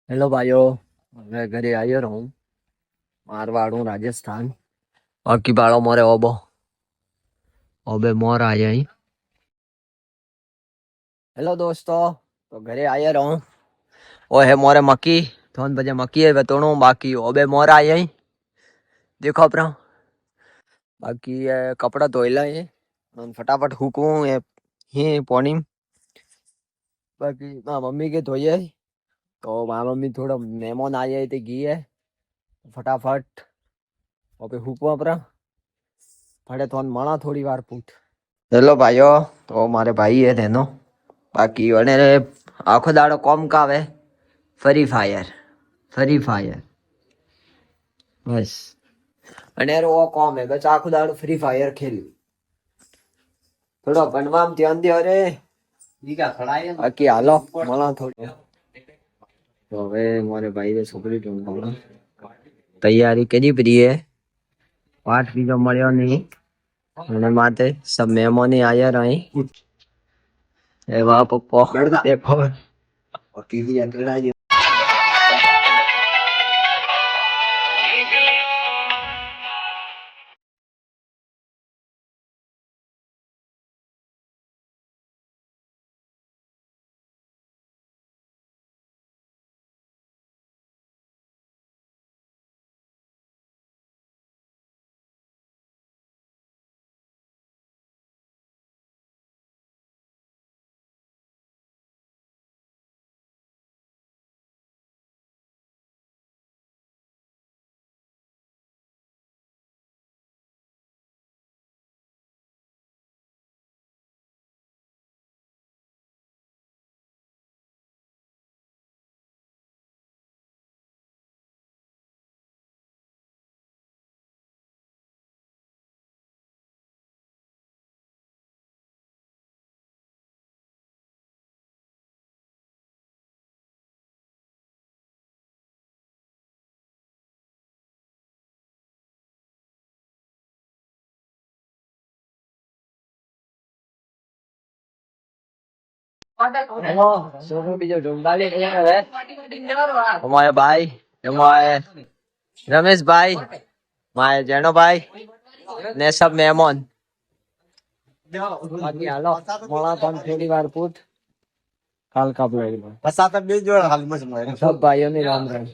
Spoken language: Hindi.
हेलो भाइयों। मैं घरे आयो रहूं मारवाड़ राजस्थान। बाकी बाड़ो मोरे ओबो ओबे मोर आया ही। हेलो दोस्तों। तो घरे आया रहूं ओ है मोरे मक्की। थोन बजे मक्की है बतोणू बाकी ओबे मोर आया ही। देखो अपना बाकी ये कपड़ा धोइला है और फटाफट हुकूं ये ही पोनी। बाकी मां मम्मी के धोइए तो मां मम्मी थोड़ा मेहमान आ जाए थे घी है फटाफट ओबे हुकूं अपना फटे थोन मणा थोड़ी बार पूछ। हेलो भाइयों। तो मारे भाई है तेनो बाकी वने आखो दाड़ो कॉम का वे फ्री फायर फ्री फायर बस। અને રો કોમ है बस आखो दाड़ो फ्री फायर खेल थोड़ा बनवा में ध्यान दियो रे। ઈ કા ખડાય બાકી હાલો મળા થોડી। તો હવે મારે ભાઈ ને છોકરી ઢૂંઢવાનો તૈયારી કરી પડી है પાઠ બીજો મળ્યો નહીં અને માથે सब મહેમાની આયા રહી એવા પપ્પો देखो टीवी अंदर हेलो सोनू बीजो ढूंढाली नहीं है हमारे भाई हमारे रमेश भाई मारे जैनो भाई ने सब मेहमान बाकी हालो मोला पण थोड़ी बार पूछ काल का बुलाएगा बस आता बीज जोड़ हाल में सब भाइयों ने राम राम।